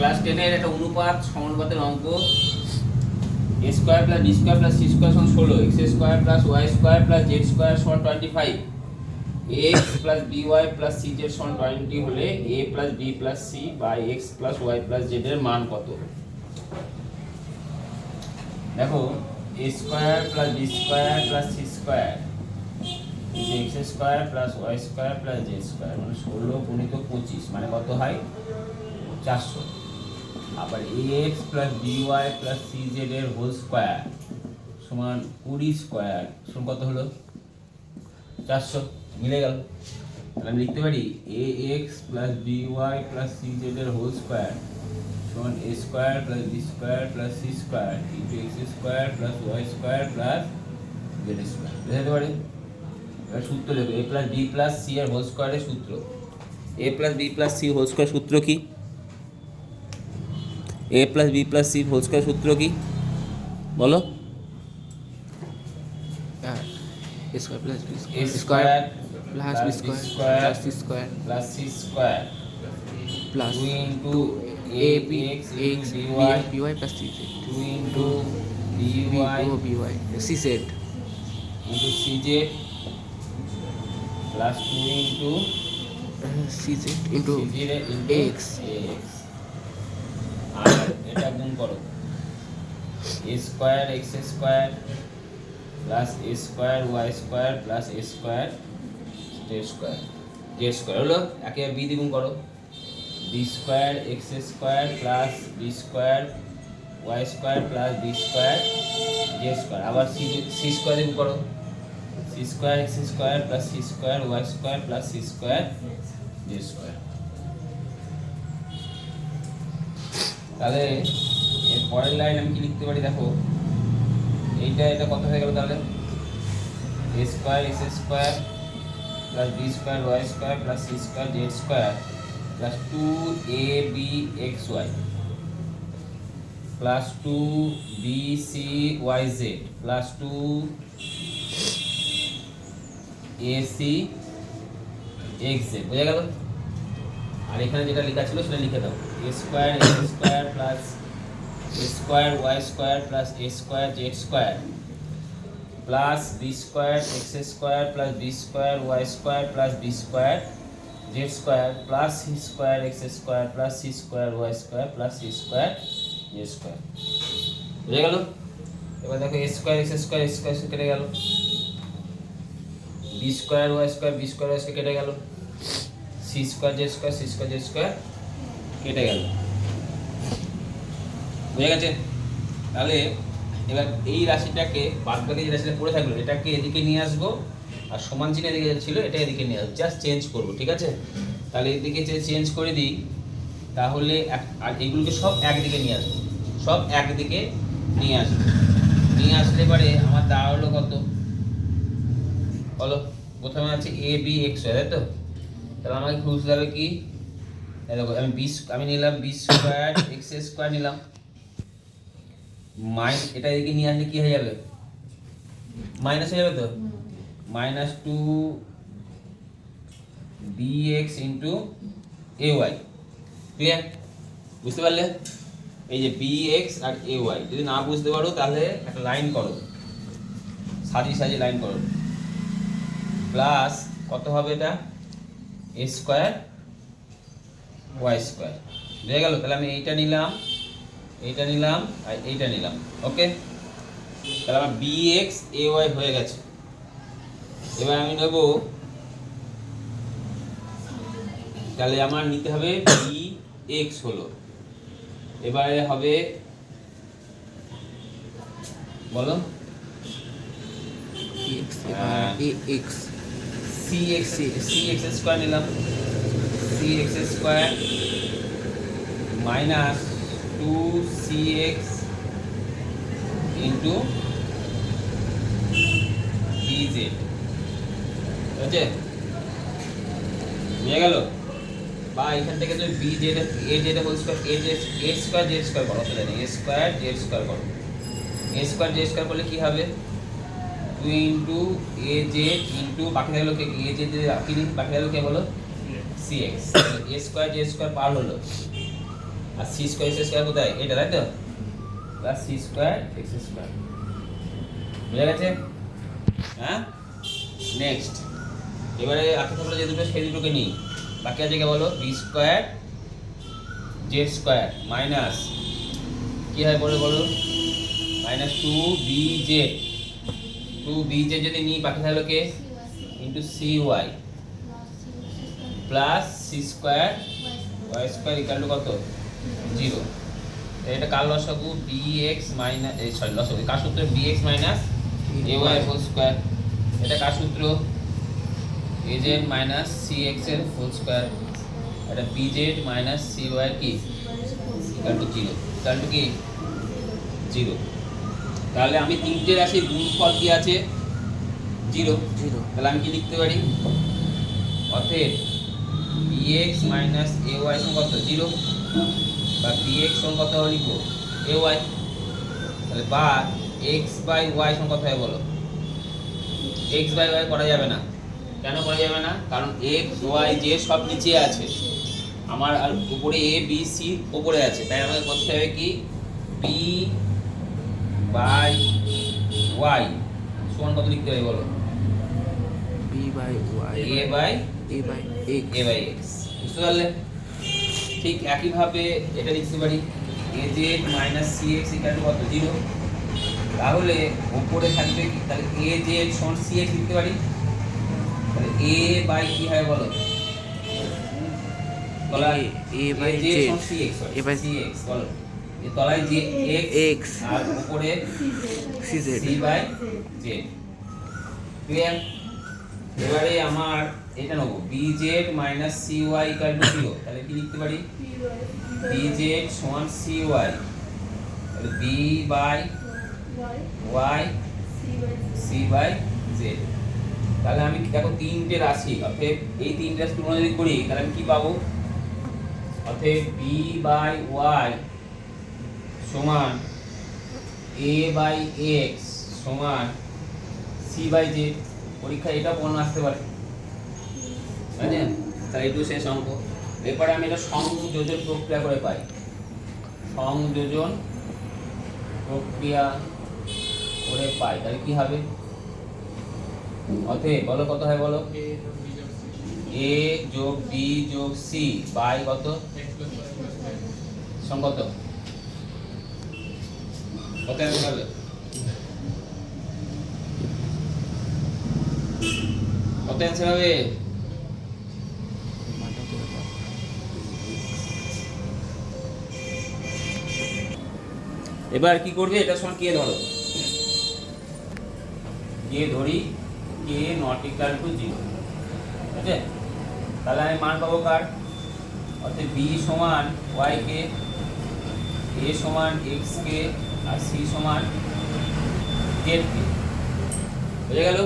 Class 10 এর একটা অনুপাত সমানুপাতের অঙ্ক a square plus b square plus c square সমান 16 x square plus y square plus z square সমান 25 x plus by plus cz সমান 20 হলে a plus b plus c by x plus y plus z এর মান কত? দেখো a square plus b square plus c square x square plus y square plus z square মানে 16 গুণিত 25 মানে কত হয় 400। আবার ax plus by plus cz এর হোল স্কয়ার সমান 20 স্কয়ার সমান কত হলো 400। মিলে গেল। তাহলে আমি লিখতে পারি ax plus by plus cz এর হোল স্কয়ার সমান a square plus b square plus c square into x square plus y square plus z square. বুঝতে পারি? এবার সূত্র দেখো a plus b plus c এর হোল স্কয়ারের সূত্র a plus b plus c whole square সূত্র কি? a plus b plus c whole square সূত্র কি বলো? a square plus b a square square plus b square plus c square plus c square plus 2 into a b x x by by plus c z 2 into b by o by c z into cz plus 2 into c z into x আর এটা গুণ করো a square x square plus a square y square plus a square z square z square হলো একে b দিয়ে গুণ করো b square x square plus b square y square plus b square z square আবার c square দিয়ে গুণ করো c square x square plus c square y square plus c square z square. তাহলে এর পরের লাইন আমি কি লিখতে পারি দেখো এটা কত হয়ে গেল তাহলে a square x square plus b square y square plus c square z square plus 2abxy plus 2bcyz plus 2acxz বোঝা গেল? আর এখানে যেটা লেখা ছিল সেটা লিখে দাও a square x square plus a square y square plus a square z square plus b square x square plus b square y square plus b square z square plus c square x square plus c square y square plus c square z square. বুঝে গেল? এবার দেখো a square x square কেটে গেল b square y square b square y square কেটে গেল c square z square c square z square কেটে গেল। বুঝে গেছে? তাহলে এবার এই রাশিটাকে বাদবাকি যে রাশিটা পড়ে থাকলো এটাকে এদিকে নিয়ে আসবো আর সমান চিহ্ন এদিকে যেটা ছিল এটা এদিকে নিয়ে আসবো জাস্ট চেঞ্জ করবো ঠিক আছে? তাহলে এদিকে যে চেঞ্জ করে দিই তাহলে আর এগুলোকে সব একদিকে নিয়ে আসবো সব একদিকে নিয়ে আসবো নিয়ে আসলে পরে আমার দাঁড়ালো কত বলো? প্রথমে আছে a b x y তাই তো? তাহলে আমাকে খুঁজতে হবে কি দেখো আমি নিলাম b স্কয়ার x স্কয়ার নিলাম এটা এদিকে নিয়ে আসলে কি হয়ে যাবে মাইনাস হয়ে যাবে তো minus 2bx into ay clear? বুঝতে পারলে? এই যে bx আর ay যদি না বুঝতে পারো তাহলে একটা লাইন করো সাজিয়ে লাইন করো প্লাস কত হবে এটা a স্কয়ার y স্কয়ার বুঝে গেল? তাহলে আমি এইটা নিলাম আর এইটা নিলাম ওকে? তাহলে আমার bx ay হয়ে গেছে। এবার আমি নেব তাহলে আমার নিতে হবে bx হলো এবারে হবে বলো x cx স্কয়ার নিলাম cx square minus 2cx into dz বুঝছে? বুঝে গেল? বা এখান থেকে তুমি bz az whole square a square z square করো অসুবিধা নেই a স্কয়ার z স্কয়ার করো a স্কয়ার z স্কয়ার করলে কি হবে 2 ইন্টু az ইন্টু বাকি থাকলো কে az বাকি থাকলো কে বলো cx a square z square পার হলো আর সি স্কোয়ার এক্স স্কোয়ার কোথায়? এটা, তাই তো? Plus C square X square. বুঝা গেছে? হ্যাঁ, নেক্সট এবারে আপনি থাকলো যে দুটো সেই দুটোকে নিই, বাকি আছে কে বলো? B square Z square minus কী হয় বলো বলো? Minus two B Z, two B Z যদি নিই বাকি থাকলো কে? Into C Y plus C square Y square equal to কত? 0। এটা কার লসাগু? বি এক্স মাইনাস, সরি লসাগু, কার সূত্র? B X minus A Y whole square. এটা কার সূত্র? A Z minus C X এর হোল স্কোয়ার। এটা B Z minus C Y কি ইকাল টু 0, ইকাল টু কি 0। তাহলে আমি তিনটে রাশির গুণফল কি আছে? 0। তাহলে আমি কি লিখতে পারি? অতএব bx মাইনাস ay সমান কত? 0, বা bx সমান কত হবে লিখবো? ay। তাহলে বা x বাই y সমান কত হবে বলো? x বাই y করা যাবে না। কেন করা যাবে না? কারণ x y z সব নিচে আছে আমার, আর উপরে a b c উপরে আছে, তাই আমাকে করতে হবে কি? b বাই y সমান কত লিখতে হবে বলো? b by y a by a by x a by x। বুঝতে পারলে? ঠিক একইভাবে এটা লিখতে পারি az minus cx equal to কত? 0। তাহলে উপরে থাকবে কি? তাহলে az সমান cx লিখতে পারি। তাহলে a বাই কি হয় বলো? তলায় a বাই az z সমান cx, a বাই cx বলো। এই তলায় যে x x আর উপরে cz c by z। Clear? এবারে আমার এটা নেবো bz minus cy equal to 0। তাহলে কি লিখতে পারি? bz সমান cy, তাহলে b by y c by z। তাহলে আমি দেখো তিনটে রাশি, অতএব এই তিনটে রাশি তুলনা যদি করি তাহলে আমি কি পাবো? অতএব b বাই y সমান a বাই x সমান c বাই z। পরীক্ষা এটা প্রশ্ন আসতে পারে, বুঝলেন? তাহলে একটু শেষ অঙ্ক। এরপরে আমি এটা সংযোজন প্রক্রিয়া করে পাই, সংযোজন প্রক্রিয়া করে পাই। তাহলে কি হবে? অতএব বলো কত হয় বলো? a যোগ b যোগ c বাই কত? সমান কত? কত অ্যান্সার হবে? কত অ্যান্সার হবে? এবার কি করবে? এটা সমান কে ধরো, কে ধরি, কে নট ইকুয়াল টু 0। ঠিক আছে? তাহলে আমি মান পাবো কার? অর্থাৎ b সমান y কে, a সমান x কে, আর c সমান z কে। বুঝে গেল?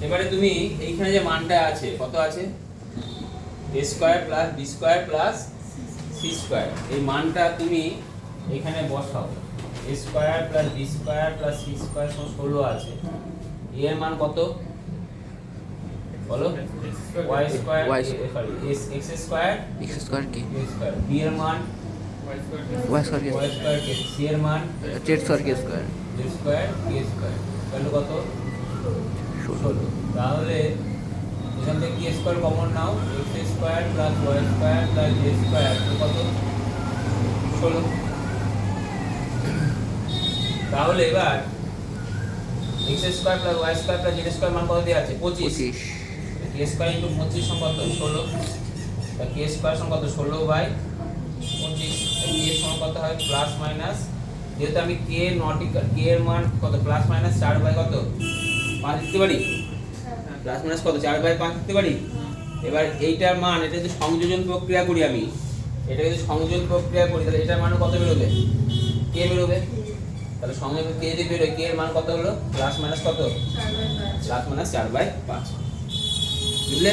এবারে তুমি এইখানে যে মানটা আছে, কত আছে? a square plus b square plus c square, এই মানটা তুমি এখানে বসাও। a square plus b square plus c square সমান 16 আছে। a এর মান কত বলো? y square, sorry x square x square কি a স্কয়ার, b এর মান y স্কয়ার কি y স্কয়ার কে, c এর মান z স্কয়ার কি square z square k square, তাহলে কত? 16। তাহলে এখান থেকে কি স্কয়ার কমন নাও, x square plus y square plus z square কত? 16। তাহলে এবার x square plus y square plus z square মান কত দেওয়া আছে? 25। k স্কয়ার ইনটু 25 সমান কত? 16। তা k স্কয়ার সমান কত? 16 বাই 25। k সমান কত হয়? প্লাস মাইনাস, যেহেতু আমি k নট ইকুয়াল, k এর মান কত? প্লাস মাইনাস 4 বাই কত? 5 লিখতে পারি। প্লাস মাইনাস কত? 4 বাই 5 লিখতে পারি। এবার এইটার মান, এটা যদি সংযোজন প্রক্রিয়া করি আমি, এটা যদি সংযোজন প্রক্রিয়া করি তাহলে এটার মান কত বেরোবে? k বেরোবে। তাহলে সংযোজন k যদি বেরোয়, k এর মান কত হলো? প্লাস মাইনাস কত? Plus minus 4 by 5। বুঝলে?